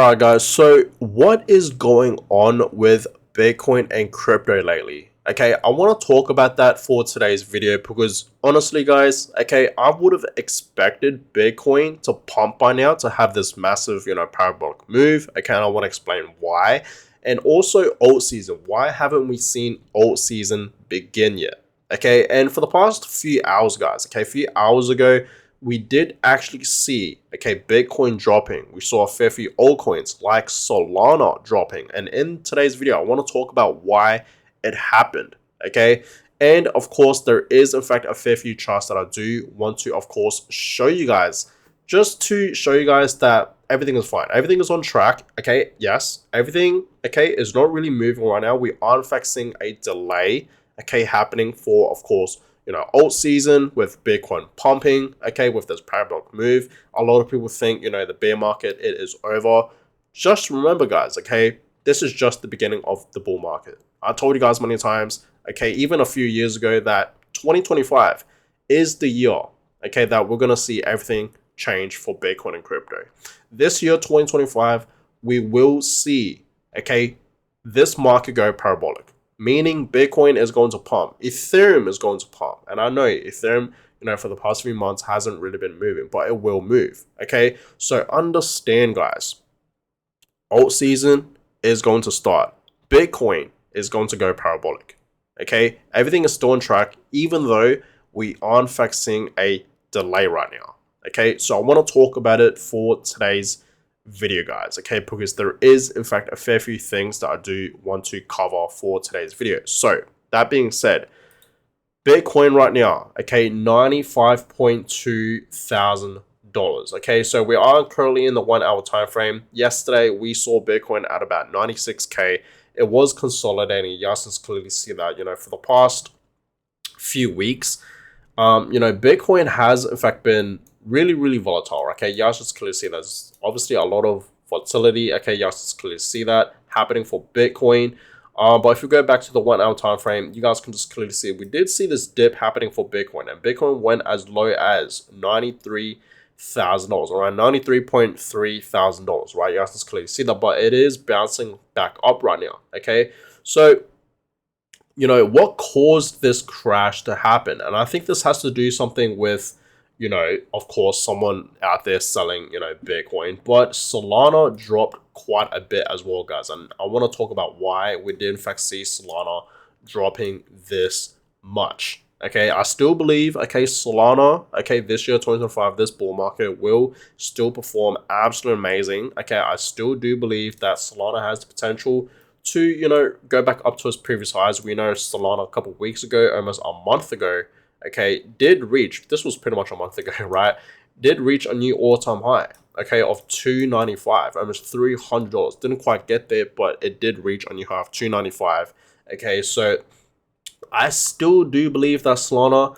Alright guys, so what is going on with Bitcoin and crypto lately? Okay, I want to talk about that for today's video because honestly guys, okay, I would have expected Bitcoin to pump by now, to have this massive, parabolic move. Okay, and I want to explain why. And also alt season. Why haven't we seen alt season begin yet? Okay, and for the past few hours guys, okay, a few hours ago, we did actually see, okay, Bitcoin dropping. We saw a fair few altcoins like Solana dropping. And in today's video, I want to talk about why it happened, okay? And of course, there is in fact a fair few charts that I do want to, of course, show you guys, just to show you guys that everything is fine. Everything is on track, okay? Yes, everything, okay, is not really moving right now. We are in fact seeing a delay, okay, happening for, of course, alt season with Bitcoin pumping, okay, with this parabolic move. A lot of people think, the bear market, it is over. Just remember, guys, okay, this is just the beginning of the bull market. I told you guys many times, okay, even a few years ago, that 2025 is the year, okay, that we're going to see everything change for Bitcoin and crypto. This year, 2025, we will see, okay, this market go parabolic. Meaning Bitcoin is going to pump, Ethereum is going to pump. And I know Ethereum, for the past few months hasn't really been moving, but it will move, okay? So understand, guys, alt season is going to start. Bitcoin is going to go parabolic, okay? Everything is still on track, even though we are in fact seeing a delay right now, okay? So I want to talk about it for today's video guys, okay, because there is in fact a fair few things that I do want to cover for today's video. So that being said, Bitcoin right now, okay, $95.2 thousand. Okay, so we are currently in the 1 hour time frame. Yesterday we saw Bitcoin at about 96k. It was consolidating. You guys can clearly see that, for the past few weeks, Bitcoin has in fact been really volatile. Okay, you guys just clearly see there's obviously a lot of volatility. Okay, you guys just clearly see that happening for Bitcoin. But if you go back to the 1 hour time frame, you guys can just clearly see we did see this dip happening for Bitcoin, and Bitcoin went as low as $93,000, around $93.3 thousand, right? You guys can clearly see that, but it is bouncing back up right now. Okay, so what caused this crash to happen? And I think this has to do something with, of course, someone out there selling, Bitcoin. But Solana dropped quite a bit as well, guys. And I want to talk about why we did in fact see Solana dropping this much. Okay, I still believe, okay, Solana, okay, this year, 2025, this bull market will still perform absolutely amazing. Okay, I still do believe that Solana has the potential to, go back up to its previous highs. We know Solana a couple of weeks ago, almost a month ago, okay, did reach, this was pretty much a month ago, right? Did reach a new all-time high, okay, of $295, almost $300. Didn't quite get there, but it did reach a new high of $295. Okay, so I still do believe that Solana,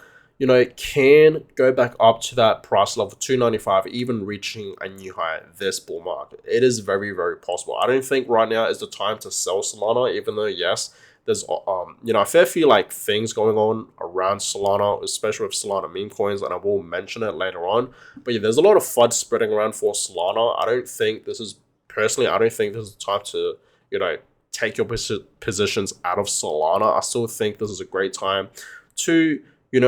can go back up to that price level, 295, even reaching a new high this bull market. It is very possible. I don't think right now is the time to sell Solana, even though, yes, there's a fair few things going on around Solana, especially with Solana meme coins, and I will mention it later on. But yeah, there's a lot of FUD spreading around for Solana. I don't think this is the time to, take your positions out of Solana. I still think this is a great time to,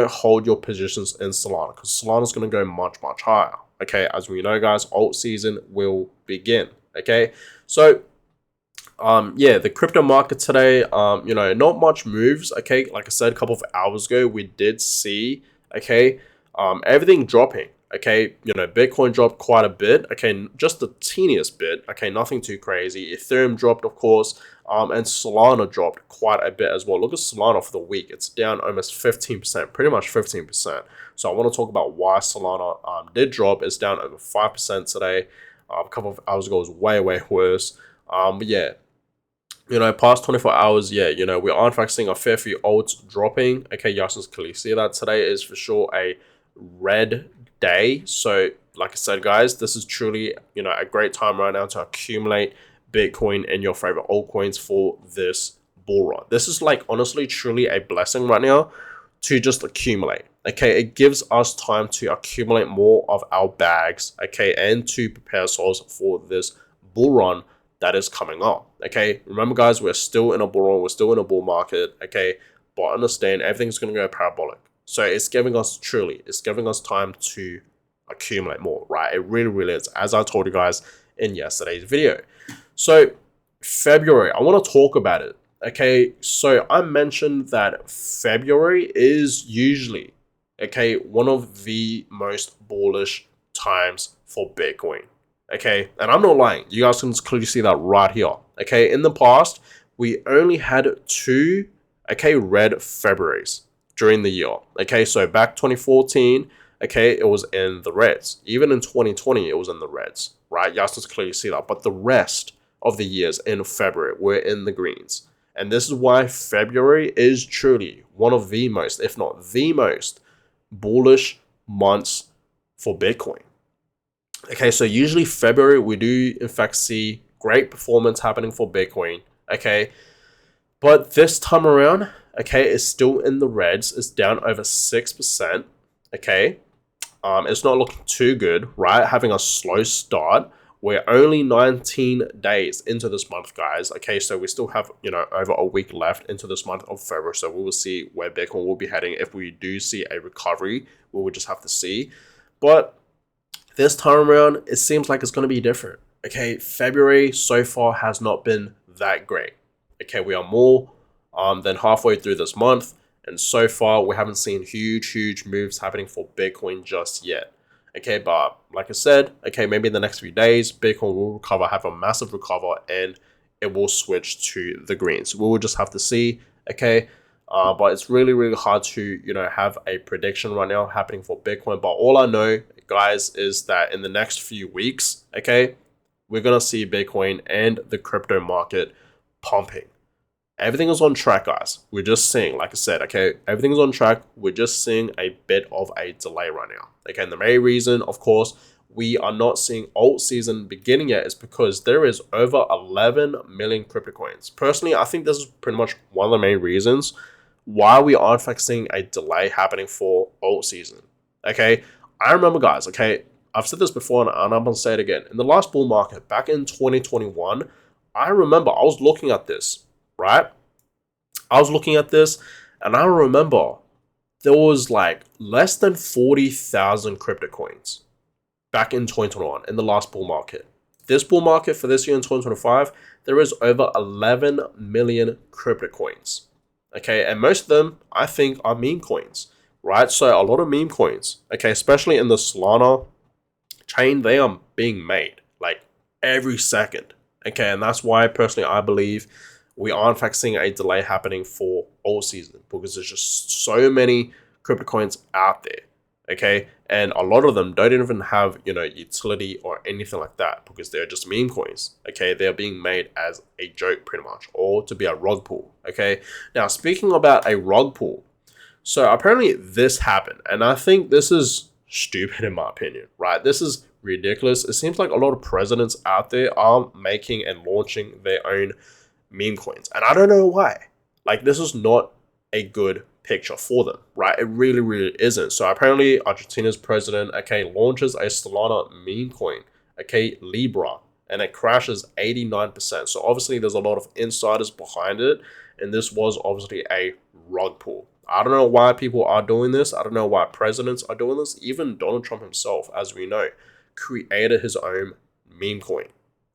hold your positions in Solana, because Solana is going to go much higher. Okay, as we know, guys, alt season will begin. Okay, so yeah, the crypto market today, not much moves. Okay, like I said a couple of hours ago, we did see, okay, everything dropping. Okay, Bitcoin dropped quite a bit. Okay, just the teeniest bit. Okay, nothing too crazy. Ethereum dropped, of course, and Solana dropped quite a bit as well. Look at Solana for the week; it's down almost 15%, pretty much 15%. So I want to talk about why Solana did drop. It's down over 5% today. A couple of hours ago, it was way worse. But yeah, past 24 hours, yeah, we are in fact seeing a fair few alts dropping. Okay, you guys can clearly see that today is for sure a red day. So like I said, guys, this is truly, a great time right now to accumulate Bitcoin and your favorite altcoins for this bull run. This is honestly, truly a blessing right now to just accumulate. Okay, it gives us time to accumulate more of our bags, okay, and to prepare ourselves for this bull run that is coming up. Okay, remember guys, we're still in a bull run, we're still in a bull market. Okay, but understand everything's going to go parabolic. So it's giving us time to accumulate more, right? It really is, as I told you guys in yesterday's video. So February, I want to talk about it. Okay, so I mentioned that February is usually, okay, one of the most bullish times for Bitcoin. Okay, and I'm not lying. You guys can clearly see that right here. Okay, in the past, we only had 2, okay, red Februaries during the year. Okay, so back 2014, okay, it was in the reds. Even in 2020, it was in the reds, right? You guys can clearly see that. But the rest of the years in February were in the greens. And this is why February is truly one of the most, if not the most, bullish months for Bitcoin. Okay, so usually February, we do in fact see great performance happening for Bitcoin. Okay, but this time around, okay, it's still in the reds. It's down over 6%. Okay, it's not looking too good, right? Having a slow start. We're only 19 days into this month, guys. Okay, so we still have, over a week left into this month of February. So we will see where Bitcoin will be heading. If we do see a recovery, we will just have to see. But this time around, it seems like it's going to be different. Okay, February so far has not been that great. Okay, we are more than halfway through this month. And so far, we haven't seen huge moves happening for Bitcoin just yet. Okay, but like I said, okay, maybe in the next few days, Bitcoin will recover, have a massive recover, and it will switch to the greens. We will just have to see, okay? But it's really hard to, have a prediction right now happening for Bitcoin. But all I know, guys, is that in the next few weeks, okay, we're going to see Bitcoin and the crypto market pumping. Everything is on track, guys. We're just seeing, like I said, okay, everything is on track. We're just seeing a bit of a delay right now. Okay, and the main reason, of course, we are not seeing alt season beginning yet is because there is over 11 million crypto coins. Personally, I think this is pretty much one of the main reasons why we are in fact seeing a delay happening for alt season. Okay, I remember, guys, okay, I've said this before and I'm going to say it again. In the last bull market, back in 2021, I remember I was looking at this, right? I was looking at this and I remember there was like less than 40,000 crypto coins back in 2021 in the last bull market. This bull market for this year in 2025, there is over 11 million crypto coins. Okay, and most of them I think are meme coins, right? So a lot of meme coins, okay, especially in the Solana chain, they are being made like every second. Okay, and that's why personally I believe we are in fact seeing a delay happening for alt season because there's just so many crypto coins out there. Okay, and a lot of them don't even have, utility or anything like that because they're just meme coins. Okay, they're being made as a joke pretty much, or to be a rug pull. Okay, now speaking about a rug pull, so apparently this happened, and I think this is stupid in my opinion, right? This is ridiculous. It seems like a lot of presidents out there are making and launching their own meme coins, and I don't know why. Like, this is not a good picture for them, right? It really isn't. So apparently Argentina's president, okay, launches a Solana meme coin, okay, Libra, and it crashes 89%. So obviously there's a lot of insiders behind it, and this was obviously a rug pull. I don't know why people are doing this. I don't know why presidents are doing this. Even Donald Trump himself, as we know, created his own meme coin.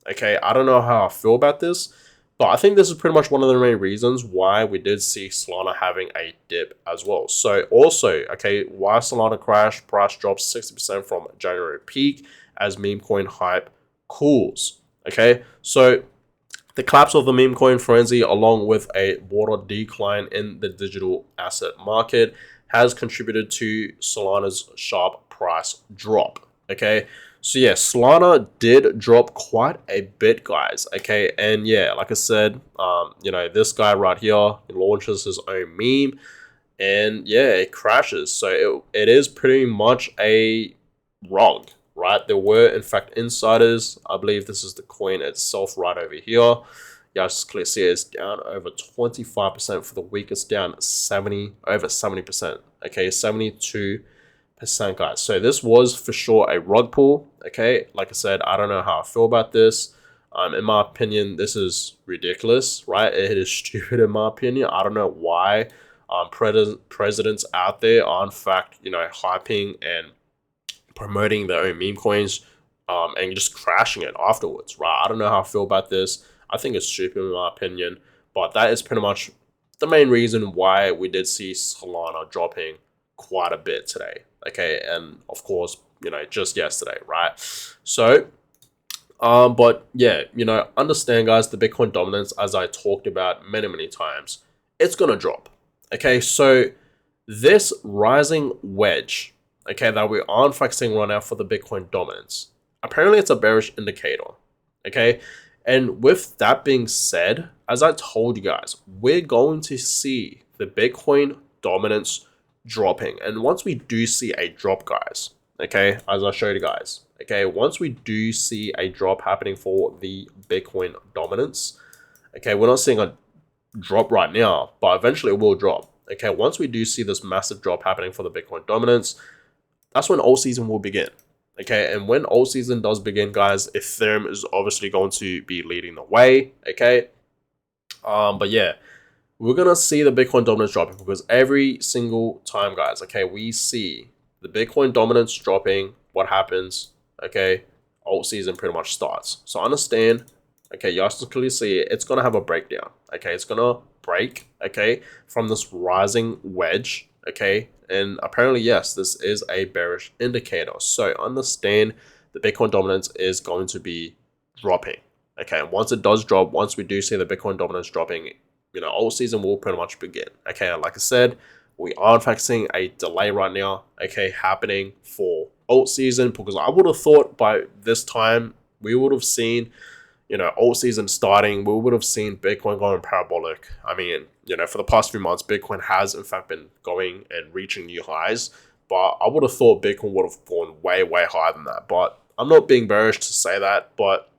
Okay, I don't know how I feel about this, but I think this is pretty much one of the main reasons why we did see Solana having a dip as well. So also, okay, why Solana crashed, price drops 60% from January peak as meme coin hype cools. Okay, so the collapse of the meme coin frenzy along with a broader decline in the digital asset market has contributed to Solana's sharp price drop. Okay, so yeah, Solana did drop quite a bit, guys. Okay, and yeah, like I said, this guy right here, he launches his own meme, and yeah, it crashes. So it is pretty much a rug, right? There were in fact insiders. I believe this is the coin itself right over here. Yeah, just clearly see it's down over 25% for the week. It's down over 70%. Okay, 72%, guys. So this was for sure a rug pull. Okay, like I said, I don't know how I feel about this. In my opinion, this is ridiculous, right? It is stupid in my opinion. I don't know why presidents out there are in fact, hyping and promoting their own meme coins and just crashing it afterwards, right? I don't know how I feel about this. I think it's stupid in my opinion, but that is pretty much the main reason why we did see Solana dropping quite a bit today. Okay, and of course, just yesterday, right? So, but yeah, understand, guys, the Bitcoin dominance, as I talked about many times, it's gonna drop. Okay, so this rising wedge, okay, that we are in fact seeing right now for the Bitcoin dominance, apparently it's a bearish indicator. Okay, and with that being said, as I told you guys, we're going to see the Bitcoin dominance dropping. And once we do see a drop, guys, okay, as I showed you guys, okay, once we do see a drop happening for the Bitcoin dominance, okay, we're not seeing a drop right now, but eventually it will drop. Okay, once we do see this massive drop happening for the Bitcoin dominance, that's when alt season will begin. Okay, and when alt season does begin, guys, Ethereum is obviously going to be leading the way. Okay, but yeah, we're gonna see the Bitcoin dominance dropping because every single time, guys, okay, we see the Bitcoin dominance dropping, what happens? Okay, alt season pretty much starts. So understand, okay, you guys can clearly see it, it's gonna have a breakdown. Okay, it's gonna break, okay, from this rising wedge, okay, and apparently, yes, this is a bearish indicator. So understand the Bitcoin dominance is going to be dropping. Okay, and once it does drop, once we do see the Bitcoin dominance dropping, alt season will pretty much begin. Okay, like I said, we are in fact seeing a delay right now, okay, happening for alt season, because I would have thought by this time we would have seen, alt season starting, we would have seen Bitcoin going parabolic. I mean, for the past few months, Bitcoin has in fact been going and reaching new highs, but I would have thought Bitcoin would have gone way higher than that. But I'm not being bearish to say that, but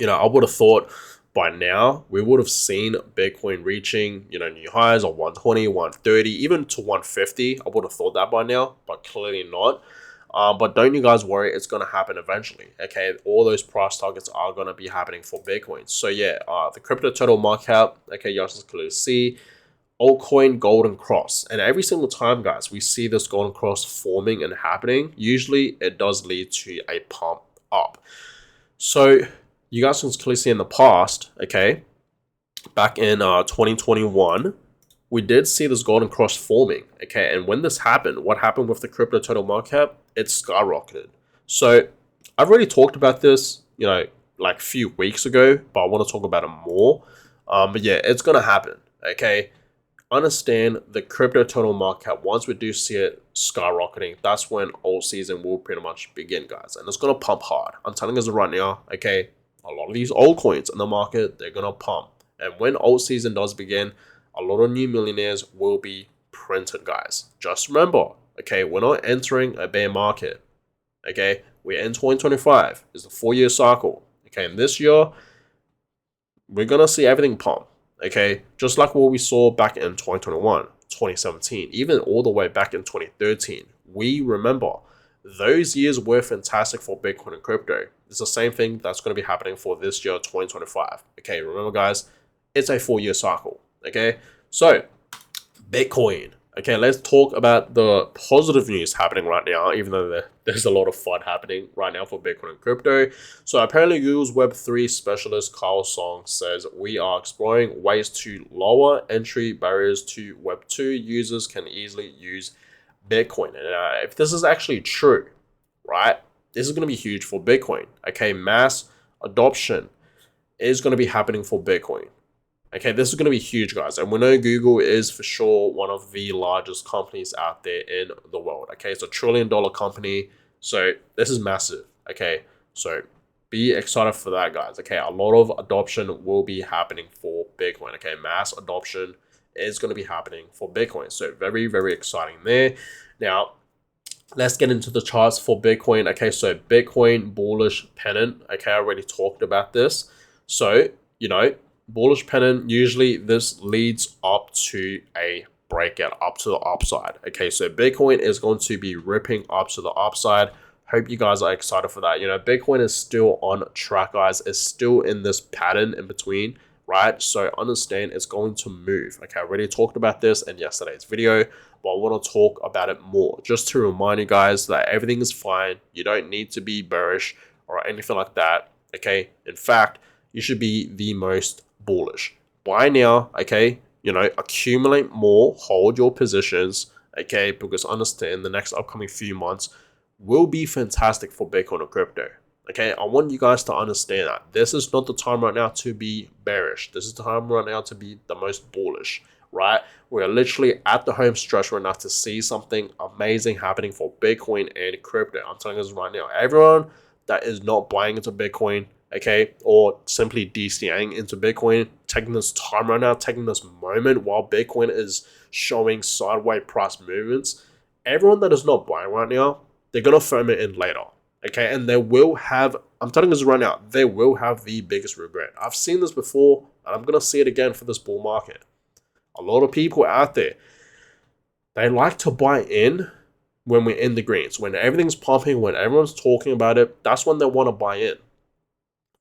I would have thought by now we would have seen Bitcoin reaching, new highs of 120, 130, even to 150. I would have thought that by now, but clearly not. But don't you guys worry, it's going to happen eventually. Okay, all those price targets are going to be happening for Bitcoin. So yeah, the crypto total market cap, okay, you guys can clearly see altcoin golden cross, and every single time, guys, we see this golden cross forming and happening, usually it does lead to a pump up. So you guys can clearly see in the past, okay, back in 2021, we did see this golden cross forming, okay, and when this happened, what happened with the crypto total market cap? It skyrocketed. So I've already talked about this, like a few weeks ago, but I want to talk about it more. But yeah, it's gonna happen, okay. Understand the crypto total market cap, once we do see it skyrocketing, that's when alt season will pretty much begin, guys, and it's gonna pump hard. I'm telling you right now, okay, a lot of these altcoins in the market, they're gonna pump, and when alt season does begin, a lot of new millionaires will be printed, guys. Just remember, okay, we're not entering a bear market, okay, we're in 2025, it's a 4-year cycle, okay, and this year we're gonna see everything pump. Okay, just like what we saw back in 2021, 2017, even all the way back in 2013. We remember those years were fantastic for Bitcoin and crypto. It's the same thing that's going to be happening for this year, 2025. Okay, remember, guys, it's a 4-year cycle. Okay, so Bitcoin. Okay, let's talk about the positive news happening right now, even though there's a lot of fun happening right now for Bitcoin and crypto. So apparently Google's Web3 specialist Carl Song says we are exploring ways to lower entry barriers to Web2. Users can easily use Bitcoin. And if this is actually true, right, this is going to be huge for Bitcoin. Okay, mass adoption is going to be happening for Bitcoin. Okay, this is going to be huge, guys. And we know Google is for sure one of the largest companies out there in the world. Okay, it's $1 trillion company. So this is massive. Okay, so be excited for that, guys. Okay, a lot of adoption will be happening for Bitcoin. Okay, mass adoption is going to be happening for Bitcoin. So very exciting there. Now, let's get into the charts for Bitcoin. Okay, so Bitcoin bullish pennant. Okay, I already talked about this. So, bullish pennant, usually this leads up to a breakout, up to the upside. Okay, so Bitcoin is going to be ripping up to the upside. Hope you guys are excited for that. You know, Bitcoin is still on track, guys. It's still in this pattern in between, right? So understand it's going to move. Okay, I already talked about this in yesterday's video, but I want to talk about it more just to remind you guys that everything is fine. You don't need to be bearish or anything like that. Okay, in fact, you should be the most bullish. Buy now, okay? You know, accumulate more, hold your positions, okay? Because understand the next upcoming few months will be fantastic for Bitcoin or crypto. Okay, I want you guys to understand that this is not the time right now to be bearish. This is the time right now to be the most bullish, right? We're literally at the home stretch right now to see something amazing happening for Bitcoin and crypto. I'm telling you this right now. Everyone that is not buying into Bitcoin, okay, or simply DCAing into Bitcoin, taking this time right now, taking this moment while Bitcoin is showing sideways price movements, everyone that is not buying right now, they're going to firm it in later, okay? And they will have, I'm telling you this right now, they will have the biggest regret. I've seen this before, and I'm going to see it again for this bull market. A lot of people out there, they like to buy in when we're in the greens. When everything's pumping, when everyone's talking about it, that's when they want to buy in,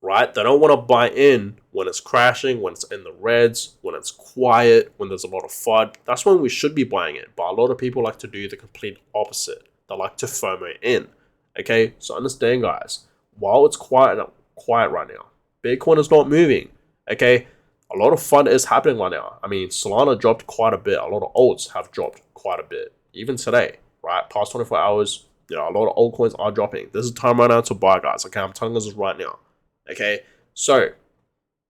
right? They don't want to buy in when it's crashing, when it's in the reds, when it's quiet, when there's a lot of FUD. That's when we should be buying it. But a lot of people like to do the complete opposite. They like to FOMO in. Okay, so understand, guys. While it's quiet right now, Bitcoin is not moving. Okay, a lot of FUD is happening right now. I mean, Solana dropped quite a bit. A lot of alts have dropped quite a bit, even today. Right, past 24 hours, you know, a lot of altcoins are dropping. This is the time right now to buy, guys. Okay, I'm telling you this right now. Okay, so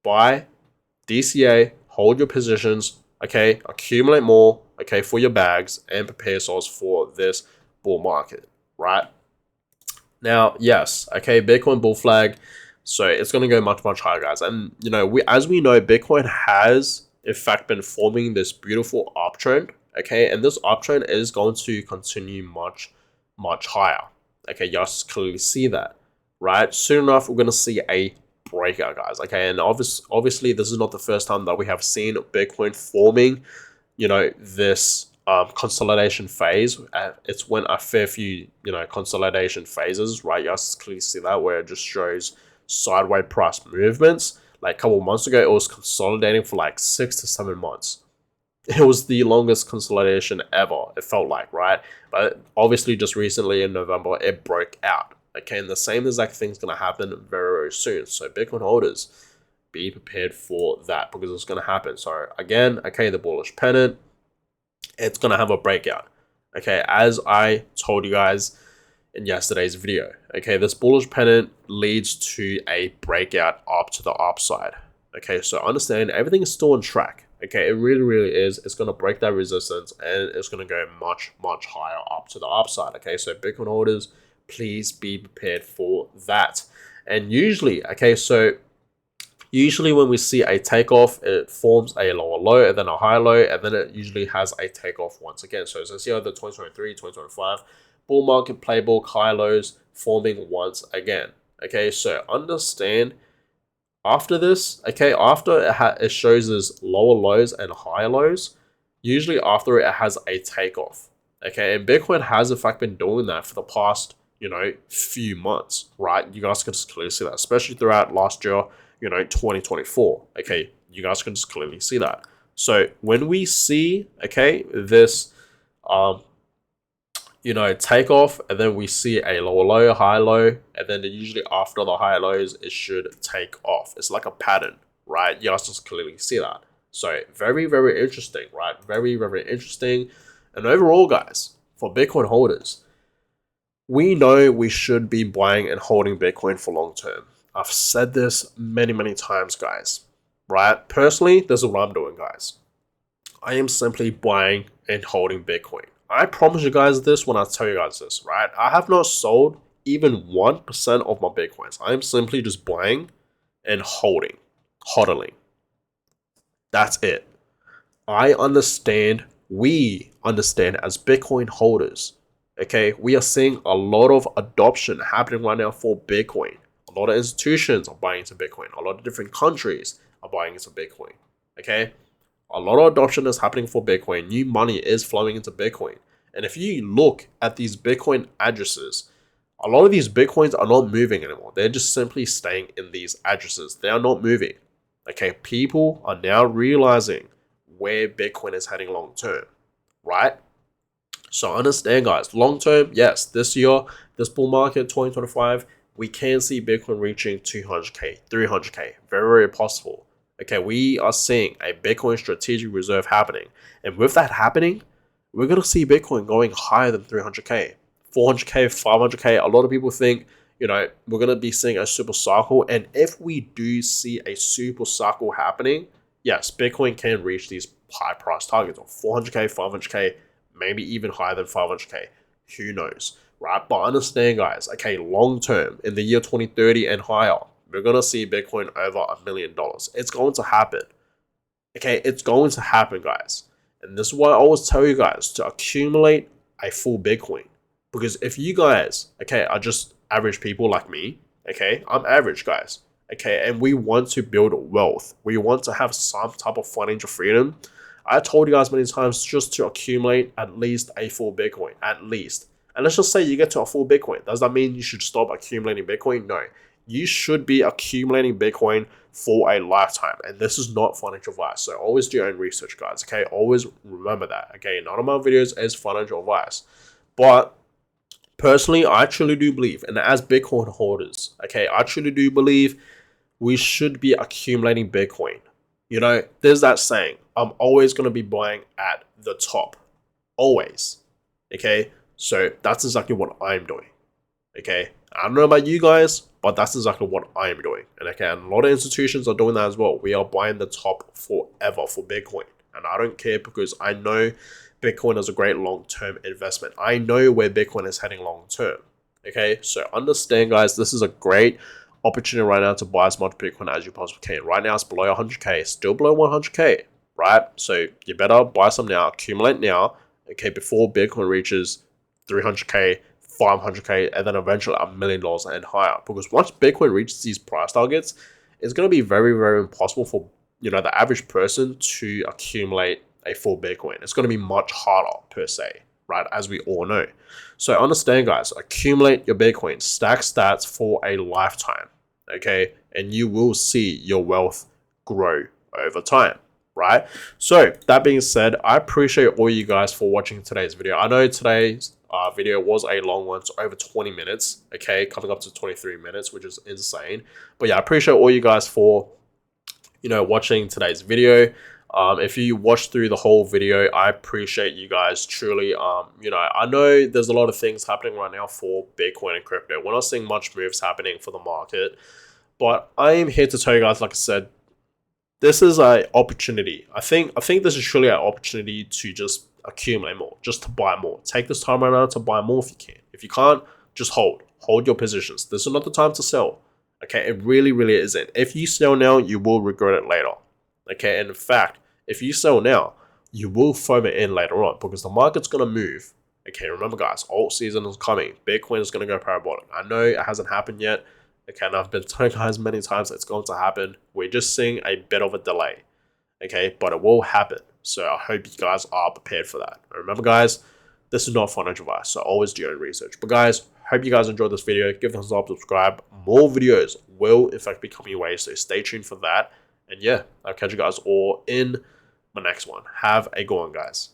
buy, DCA, hold your positions, okay, accumulate more, okay, for your bags, and prepare yourselves for this bull market, right? Now, yes, okay, Bitcoin bull flag, so it's going to go much, much higher, guys. And, you know, as we know, Bitcoin has, in fact, been forming this beautiful uptrend, okay, and this uptrend is going to continue much, much higher, okay, you guys clearly see that, right? Soon enough, we're going to see a breakout, guys, okay, and obviously, this is not the first time that we have seen Bitcoin forming, you know, this consolidation phase. It's when a fair few, you know, consolidation phases, right? You guys clearly see that where it just shows sideways price movements. Like a couple of months ago, it was consolidating for like 6 to 7 months. It was the longest consolidation ever, it felt like, right? But obviously, just recently in November, it broke out. Okay, and the same exact thing's going to happen very, very soon. So Bitcoin holders, be prepared for that because it's going to happen. So again, okay, the bullish pennant, it's going to have a breakout. Okay, as I told you guys in yesterday's video, okay, this bullish pennant leads to a breakout up to the upside. Okay, so understand everything is still on track. Okay, it really, really is. It's going to break that resistance and it's going to go much, much higher up to the upside. Okay, so Bitcoin holders, please be prepared for that. And usually, okay, so usually when we see a takeoff, it forms a lower low and then a higher low, and then it usually has a takeoff once again. So as I see the 2023, 2025 bull market playbook, high lows forming once again. Okay, so understand after this, okay, after it shows as lower lows and higher lows, usually after it has a takeoff. Okay, and Bitcoin has in fact been doing that for the past, you know, few months, right? You guys can just clearly see that, especially throughout last year, you know, 2024. Okay, you guys can just clearly see that. So when we see, okay, this, you know, take off, and then we see a lower low, high low, and then usually after the high lows, it should take off. It's like a pattern, right? You guys just clearly see that. So very, very interesting, right? Very, very interesting. And overall, guys, for Bitcoin holders, we know we should be buying and holding Bitcoin for long term. I've said this many, many times, guys, right? Personally, this is what I'm doing, guys. I am simply buying and holding Bitcoin. I promise you guys this when I tell you guys this, right? I have not sold even 1% of my Bitcoins. I am simply just buying and holding, hodling. That's it. I understand, we understand as Bitcoin holders, okay? We are seeing a lot of adoption happening right now for Bitcoin. A lot of institutions are buying into Bitcoin. A lot of different countries are buying into Bitcoin, okay? A lot of adoption is happening for Bitcoin. New money is flowing into Bitcoin. And if you look at these Bitcoin addresses, A lot of these Bitcoins are not moving anymore. They're just simply staying in these addresses. They are not moving. Okay, people are now realizing where Bitcoin is heading long term, right? So understand, guys, long term, yes, this year, this bull market, 2025, we can see Bitcoin reaching 200K, 300K, very, very possible. Okay, we are seeing a Bitcoin strategic reserve happening. And with that happening, we're going to see Bitcoin going higher than 300K, 400K, 500K. A lot of people think, we're going to be seeing a super cycle. And if we do see a super cycle happening, yes, Bitcoin can reach these high price targets of 400K, 500K, maybe even higher than 500K. Who knows, right? But understand, guys, okay, long term, in the year 2030 and higher, we're going to see Bitcoin over $1 million. It's going to happen. Okay, it's going to happen, guys. And this is why I always tell you guys to accumulate a full Bitcoin. Because if you guys, okay, are just average people like me, okay, I'm average, guys, okay, and we want to build wealth, we want to have some type of financial freedom. I told you guys many times just to accumulate at least a full Bitcoin, at least. And let's just say you get to a full Bitcoin. Does that mean you should stop accumulating Bitcoin? No. You should be accumulating Bitcoin for a lifetime. And this is not financial advice. So always do your own research, guys. Okay, always remember that. Okay, none of my videos is financial advice. But personally, I truly do believe, and as Bitcoin holders, okay, I truly do believe we should be accumulating Bitcoin. There's that saying, I'm always going to be buying at the top. Always. Okay, so that's exactly what I'm doing. Okay, I don't know about you guys, but that's exactly what I'm doing. And okay, and a lot of institutions are doing that as well. We are buying the top forever for Bitcoin. And I don't care because I know Bitcoin is a great long-term investment. I know where Bitcoin is heading long-term. Okay, so understand, guys, this is a great opportunity right now to buy as much Bitcoin as you possibly can. Right now, it's below 100K, still below 100K, right? So you better buy some now, accumulate now, okay, before Bitcoin reaches 300K, 500K, and then eventually $1 million and higher. Because once Bitcoin reaches these price targets, it's going to be very, very impossible for the average person to accumulate a full Bitcoin. It's going to be much harder per se, right? As we all know. So understand, guys, accumulate your Bitcoin, stack stats for a lifetime, okay? And you will see your wealth grow over time, right? So that being said, I appreciate all you guys for watching today's video. I know today's video was a long one, so over 20 minutes, okay? Coming up to 23 minutes, which is insane. But yeah, I appreciate all you guys for watching today's video. If you watch through the whole video, I appreciate you guys truly. I know there's a lot of things happening right now for Bitcoin and crypto. We're not seeing much moves happening for the market, but I am here to tell you guys, like I said, this is an opportunity. I think this is truly an opportunity to just accumulate more, just to buy more. Take this time right now to buy more if you can. If you can't, just hold your positions. This is not the time to sell. Okay, it really, really isn't. If you sell now, you will regret it later. Okay, and in fact, if you sell now, you will FOMO in later on because the market's going to move. Okay, remember, guys, alt season is coming. Bitcoin is going to go parabolic. I know it hasn't happened yet. Okay, and I've been telling guys many times it's going to happen. We're just seeing a bit of a delay. Okay, but it will happen. So I hope you guys are prepared for that. Remember, guys, this is not financial advice, so always do your own research. But guys, hope you guys enjoyed this video. Give it a thumbs up, subscribe. More videos will, in fact, be coming your way, so stay tuned for that. And yeah, I'll catch you guys all in my next one. Have a good one, guys.